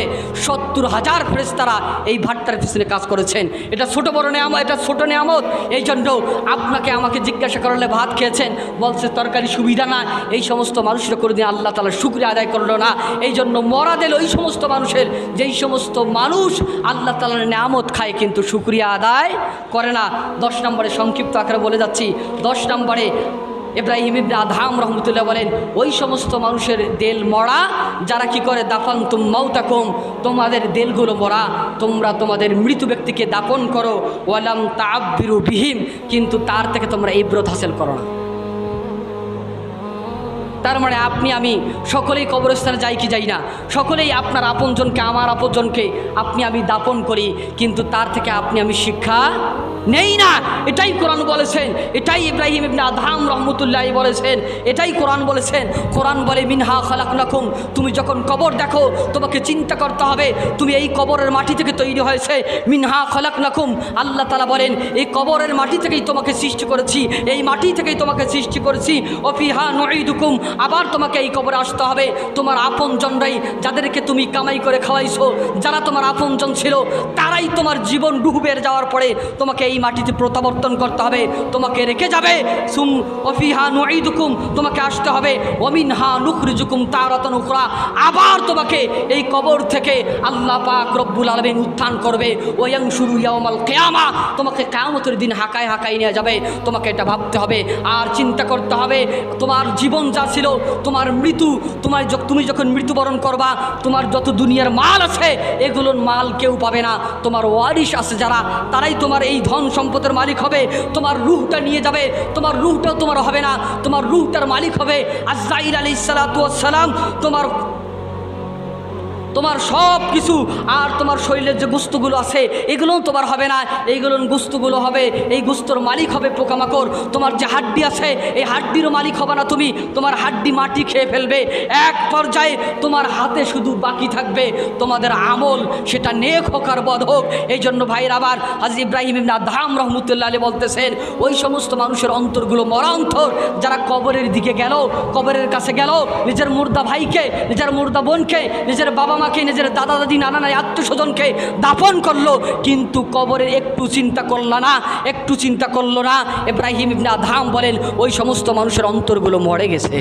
70,000 ফেরেশতারা এই ভাতটার পিছনে কাজ করেছেন। এটা ছোট বড় নিয়ামত, এটা ছোট নিয়ামত। এই জন্য আপনাকে আমাকে জিজ্ঞাসা করলে ভাত খেয়েছেন, বলছে তরকারি সুবিধা না, এই সমস্ত মানুষরা কোনোদিন আল্লাহ তাআলার শুকরিয়া আদায় করলো না। এই জন্য মরা দিল ওই সমস্ত মানুষের, যেই সমস্ত মানুষ আল্লাহ তাআলার নিয়ামত খায় কিন্তু শুকরিয়া আদায় করে না। 10 নম্বরে সংক্ষিপ্ত আকারে বলে যাচ্ছি, 10 নম্বরে ইব্রাহিম ইবনে আদহাম রহমতুল্লাহ বলেন, ওই সমস্ত মানুষের দেল মরা যারা কি করে দাফানতুম মাউতাকুম, তোমাদের দেলগুলো মরা, তোমরা তোমাদের মৃত ব্যক্তিকে দাফন করো, ওয়ালাম তাআব্বিরু বিহিম, কিন্তু তার থেকে তোমরা ইবরত হাসিল করো না। তার মানে আপনি আমি সকলেই কবরস্থানে যাই কি যাই না, সকলেই আপনার আপনজনকে আমার আপনজনকে আপনি আমি দাফন করি, কিন্তু তার থেকে আপনি আমি শিক্ষা নেই না। এটাই কোরআন বলেছেন, এটাই ইব্রাহিম ইবনে আদহাম রহমতুল্লাহ বলেছেন, এটাই কোরআন বলেছেন। কোরআন বলে মিনহা খালাকনাকুম, তুমি যখন কবর দেখো তোমাকে চিন্তা করতে হবে তুমি এই কবরের মাটি থেকে তৈরি হয়েছে। মিনহা খালাকনাকুম, আল্লাহ তাআলা বলেন এই কবরের মাটি থেকেই তোমাকে সৃষ্টি করেছি, এই মাটি থেকেই তোমাকে সৃষ্টি করেছি। ওফিহা নুঈদুকুম, আবার তোমাকে এই কবরে আসতে হবে। তোমার আপনজনরাই, যাদেরকে তুমি কামাই করে খাওয়াইছো, যারা তোমার আপনজন ছিল, তারাই তোমার জীবন ডুবের যাওয়ার পরে তোমাকে এই মাটিতে প্রত্যাবর্তন করতে হবে, তোমাকে রেখে যাবে। সুম ওফিহা নুঈদুকুম, তোমাকে আসতে হবে। ওমিনহা নুখরিজুকুম তারাতান উখরা, আবার তোমাকে এই কবর থেকে আল্লাহ পাক রব্বুল আলামিন উত্থান করবে। ওয়ায়ানশুরু ইয়াউমাল কিয়ামা, তোমাকে কিয়ামতের দিন হাকায় হাকায় নিয়ে যাবে। তোমাকে এটা ভাবতে হবে আর চিন্তা করতে হবে তোমার জীবন যা ছিল, তোমার মৃত্যু, তুমি যখন মৃত্যুবরণ করবা, তোমার যত দুনিয়ার মাল আছে এগুলোর মাল কেউ পাবে না। তোমার ওয়ারিশ আছে যারা, তারাই তোমার এই ধন সম্পদের মালিক হবে। তোমার রূহটা নিয়ে যাবে, তোমার রূহটাও তোমার হবে না, তোমার রূহটার মালিক হবে আজরাইল আলাইহিস সালাতু ওয়াস সালাম। তোমার সব কিছু আর তোমার শরীরের যে গুস্তগুলো আছে এগুলোও তোমার হবে না, এইগুলোর গুস্তগুলো হবে, এই গুস্তর মালিক হবে পোকামাকড়। তোমার যে হাড্ডি আছে এই হাড্ডিরও মালিক হবে না তুমি, তোমার হাড্ডি মাটি খেয়ে ফেলবে। এক পর্যায়ে তোমার হাতে শুধু বাকি থাকবে তোমাদের আমল, সেটা নেক হোক আর বদ হোক। এই জন্য ভাইয়ের আবার হাজরত ইব্রাহিম ইবনে আদহাম রহমতুল্লাহ আলাইহি বলতেছেন, ওই সমস্ত মানুষের অন্তরগুলো মরা অন্তর, যারা কবরের দিকে গেল, কবরের কাছে গেল, নিজের মুর্দা ভাইকে, নিজের মুর্দা বোনকে, নিজের বাবা মাকে, নিজের দাদা দাদি নানা নাই আত্মীয় স্বজনকে দাফন করলো, কিন্তু কবরের একটু চিন্তা করল না, একটু চিন্তা করলো না। ইব্রাহিম ইবনে আদহাম বলেন ওই সমস্ত মানুষের অন্তরগুলো মরে গেছে।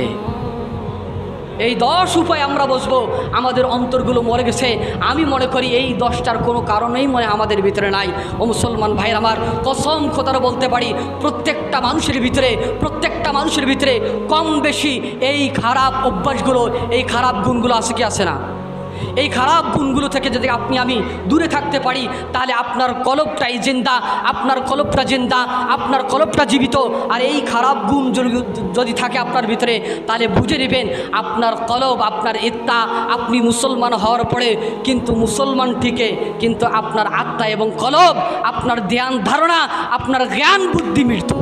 এই 10 উপায় আমরা বসবো, আমাদের অন্তরগুলো মরে গেছে। আমি মনে করি এই 10টার কোনো কারণেই মনে আমাদের ভিতরে নাই। ও মুসলমান ভাইয়ের আমার, কসম খোদার বলতে পারি প্রত্যেকটা মানুষের ভিতরে কম বেশি এই খারাপ অভ্যাসগুলো, এই খারাপ গুণগুলো আছে কি আছে না? এই খারাপ গুণগুলো থেকে যদি আপনি আমি দূরে থাকতে পারি, তাহলে আপনার কলবটাই জিন্দা, আপনার কলবটা জিন্দা, আপনার কলবটা জীবিত। আর এই খারাপ গুণ যদি থাকে আপনার ভিতরে, তাহলে বুঝে নেবেন আপনার কলব, আপনার ইত্তা, আপনি মুসলমান হওয়ার পরে কিন্তু মুসলমান ঠিকই, কিন্তু আপনার আত্মা এবং কলব, আপনার ধ্যান ধারণা, আপনার জ্ঞান বুদ্ধি মৃত্যু।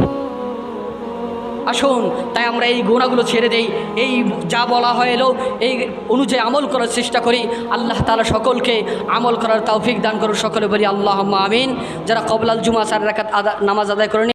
আসুন তাই আমরা এই গুণাগুলো ছেড়ে দেই, এই যা বলা হলো এই অনুযায়ী আমল করার চেষ্টা করি। আল্লাহ তাআলা সকলকে আমল করার তৌফিক দান করুন। সকলে বলি আল্লাহুম্মা আমিন। যারা কবলাল জুমা 4 রাকাত নামাজ আদায় করেন